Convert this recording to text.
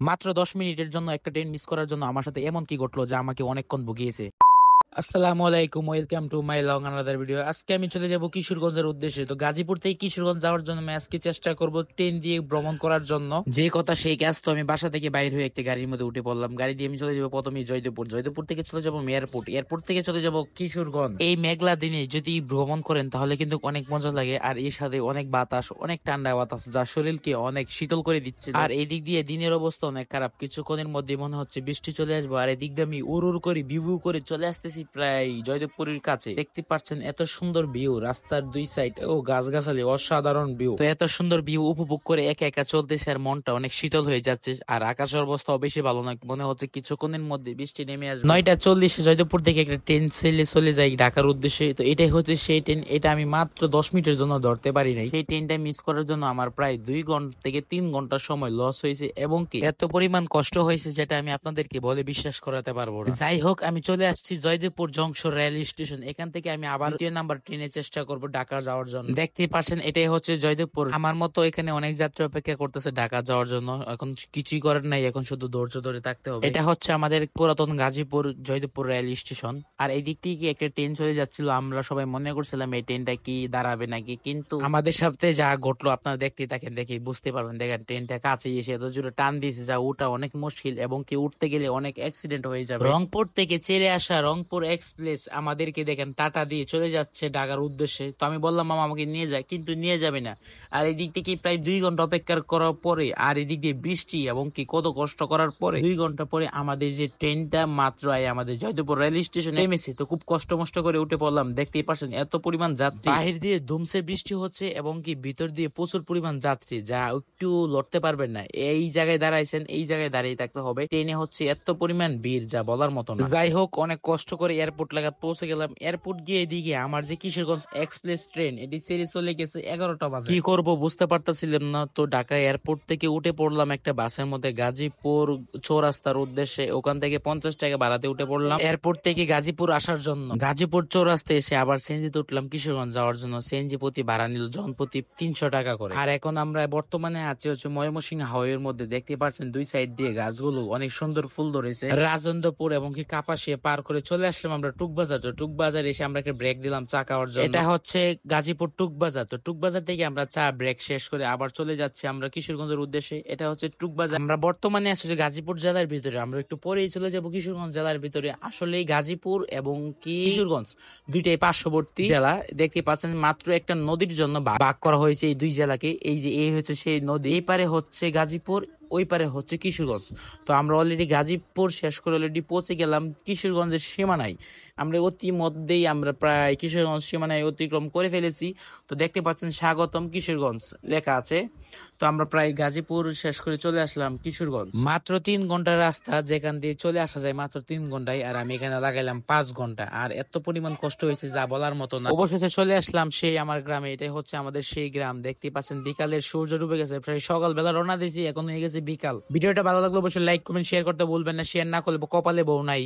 মাত্র 10 মিনিটের জন্য একটা ট্রেন মিস করার জন্য আমার সাথে এমন কি ঘটলো যা আমাকে অনেকক্ষণ ভুগিয়েছে। আসসালামু আলাইকুম, welcome to my long another video. আজকে আমি চলে যাব কিশোরগঞ্জের উদ্দেশ্যে। তো গাজীপুর থেকে কিশোরগঞ্জ যাওয়ার জন্য আমি আজকে চেষ্টা করব ট্রেন দিয়ে ভ্রমণ করার জন্য। যে কথা সেই কাজ। তো আমি বাসা থেকে বাইর হয়ে একটা গাড়ির মধ্যে উঠে পড়লাম। গাড়ি দিয়ে আমি চলে যাবো প্রথমে জয়দেবপুর। জয়দেবপুর থেকে চলে যাবো এয়ারপোর্ট। এয়ারপোর্ট থেকে চলে যাব কিশোরগঞ্জ। এই মেঘলা দিনে যদি ভ্রমণ করেন তাহলে কিন্তু অনেক মজা লাগে, আর এর সাথে অনেক বাতাস, অনেক ঠান্ডা বাতাস যা শরীরকে অনেক শীতল করে দিচ্ছে। আর এদিক দিয়ে দিনের অবস্থা অনেক খারাপ, কিছুক্ষণের মধ্যে মনে হচ্ছে বৃষ্টি চলে আসবো। আর এদিক দিয়ে আমি উড় করে বিউ করে চলে আসতেছি প্রায় জয়দেবপুরের কাছে। দেখতে পাচ্ছেন এত সুন্দর ভিউ, রাস্তার দুই সাইড ও গাছগাছালি, অসাধারণ ভিউ। তো এত সুন্দর ভিউ উপভোগ করে একা একা চলতেছে আর মনটা অনেক শীতল হয়ে যাচ্ছে। আর আকাশের অবস্থাও বেশি ভালো নয়, মনে হচ্ছে কিছুক্ষণের মধ্যে বৃষ্টি নেমে আসবে। 9টা 40 জয়দেবপুর থেকে একটা ট্রেন চলে যায় ঢাকার উদ্দেশ্যে। তো এটাই হচ্ছে সেই ট্রেন। এটা আমি মাত্র 10 মিনিটের জন্য ধরতে পারি নাই। সেই ট্রেনটা মিস করার জন্য আমার প্রায় 2 ঘন্টা থেকে 3 ঘন্টা সময় লস হয়েছে, এবং কি এত পরিমাণ কষ্ট হয়েছে যেটা আমি আপনাদেরকে বলে বিশ্বাস করাতে পারবো না। যাই হোক, আমি চলে আসছি জয়দেবপুর জংশন রেল স্টেশন। এখান থেকে আমি আবার 2 নাম্বার ট্রেনের চেষ্টা করব ঢাকা যাওয়ার জন্য। দেখতেই পাচ্ছেন এটাই হচ্ছে জয়দেবপুর। আমার মতো এখানে অনেক যাত্রী অপেক্ষা করতেছে ঢাকা যাওয়ার জন্য। এখন কিছুই করার নাই, এখন শুধু ধৈর্য ধরে থাকতে হবে। এটা হচ্ছে আমাদের পুরাতন গাজীপুর জয়দেবপুর রেল স্টেশন। আর এই দিক থেকে একটা ট্রেন চলে যাচ্ছিল। আমরা সবাই মনে করছিলাম এই ট্রেনটা কি দাঁড়াবে নাকি, কিন্তু আমাদের সাথে যা ঘটলো আপনারা দেখতে থাকেন, দেখে বুঝতে পারবেন। দেখেন ট্রেনটা কাছে এসে এত জোরে টান দিয়েছে যা ওটা অনেক মুশকিল, এবং কি উঠতে গেলে অনেক অ্যাক্সিডেন্ট হয়ে যাবে। রংপুর থেকে ছেড়ে আসা রংপুর এক্সপ্রেস আমাদেরকে দেখেন টাটা দিয়ে চলে যাচ্ছে ঢাকার উদ্দেশ্যে। তো আমি বললাম মামা আমাকে নিয়ে যায়, কিন্তু নিয়ে যাবে না। আর এদিক থেকে প্রায় 2 ঘন্টা অপেক্ষা করার পরে, আর এদিক দিয়ে বৃষ্টি এবং কি কত কষ্ট করার পরে 2 ঘন্টা পরে আমাদের যে ট্রেনটা মাত্র আমাদের জয়দেবপুর রেল স্টেশনে নেমেছে। তো খুব কষ্ট মষ্ট করে উঠে পড়লাম। দেখতেই পাচ্ছেন এত পরিমাণ যাত্রী, বাহির দিয়ে ধুমসে বৃষ্টি হচ্ছে এবং কি ভিতর দিয়ে প্রচুর পরিমাণ যাত্রী যা একটু লড়তে পারবেন না। এই জায়গায় দাঁড়াইছেন, এই জায়গায় দাঁড়িয়ে থাকতে হবে। ট্রেনে হচ্ছে এত পরিমাণ ভিড় যা বলার মতো না। যাই হোক, অনেক কষ্ট করে এয়ারপোর্ট লাগাত পৌঁছে গেলাম। এয়ারপোর্ট গিয়ে এদিকে আমার যে কিশোরগঞ্জ এক্সপ্রেস ট্রেন এটি ছেড়ে চলে গেছে 11টা বাজে। কি করব বুঝতে পারতেছিলাম না। তো ঢাকা এয়ারপোর্ট থেকে উঠে পড়লাম একটা বাসের মধ্যে গাজীপুর চৌরাস্তার উদ্দেশ্যে। ওখান থেকে 50 টাকা ভাড়াতে উঠে পড়লাম এয়ারপোর্ট থেকে গাজীপুর আসার জন্য। গাজীপুর চৌরাস্তায় এসে আবার সিএনজিতে উঠলাম কিশোরগঞ্জ যাওয়ার জন্য। সিএনজি প্রতি ভাড়া নিল জনপ্রতি 300 টাকা করে। আর এখন আমরা বর্তমানে আছি হচ্ছে ময়মনসিংহ হাইওয়ের মধ্যে। দেখতে পাচ্ছেন দুই সাইড দিয়ে গাছগুলো অনেক সুন্দর ফুল ধরেছে। রাজেন্দ্রপুর এবং কি কাপাসিয়া পার করে চলে আসলাম আমরা টুকবাজার। তো টুকবাজার এসে আমরা একটা ব্রেক দিলাম চা খাওয়ার জন্য। এটা হচ্ছে গাজীপুর টুকবাজার। তো টুকবাজার থেকে আমরা চা ব্রেক শেষ করে আবার চলে যাচ্ছি আমরা কিশোরগঞ্জের উদ্দেশ্যে। এটা হচ্ছে টুকবাজার। আমরা বর্তমানে আছি গাজীপুর জেলার ভিতরে। আমরা একটু পরেই চলে যাব কিশোরগঞ্জ জেলার ভিতরে। আসলে গাজীপুর এবং কি কিশোরগঞ্জ দুইটাই পার্শ্ববর্তী জেলা। দেখতে পাচ্ছেন মাত্র একটা নদীর জন্য ভাগ করা হয়েছে এই দুই জেলাকে। এই যে এই হচ্ছে সেই নদী, এই পারে হচ্ছে গাজীপুর, ওই পারে হচ্ছে কিশোরগঞ্জ। তো আমরা অলরেডি গাজীপুর শেষ করে অলরেডি পৌঁছে গেলাম কিশোরগঞ্জের সীমানায়। আমরা অতি মধ্যেই আমরা প্রায় কিশোরগঞ্জ সীমানায় অতিক্রম করে ফেলেছি। তো দেখতে পাচ্ছেন স্বাগতম কিশোরগঞ্জ লেখা আছে। তো আমরা প্রায় গাজীপুর শেষ করে চলে আসলাম কিশোরগঞ্জ। মাত্র 3 ঘন্টার রাস্তা, যেখান দিয়ে চলে আসা যায় মাত্র 3 ঘন্টায়। আর আমি এখানে লাগাইলাম 5 ঘন্টা। আর এত পরিমাণ কষ্ট হয়েছে যা বলার মতো না। অবশেষে চলে আসলাম সেই আমার গ্রামে। এটাই হচ্ছে আমাদের সেই গ্রাম। দেখতে পাচ্ছেন বিকালের সূর্য ডুবে গেছে, প্রায় সকালবেলা রওনা দিয়েছি, এখন হয়ে গেছে বিকাল। ভিডিওটা ভালো লাগলে অবশ্যই লাইক কমেন্ট শেয়ার করতে ভুলবেন না। শেয়ার না করলে কপালে বউ নাই।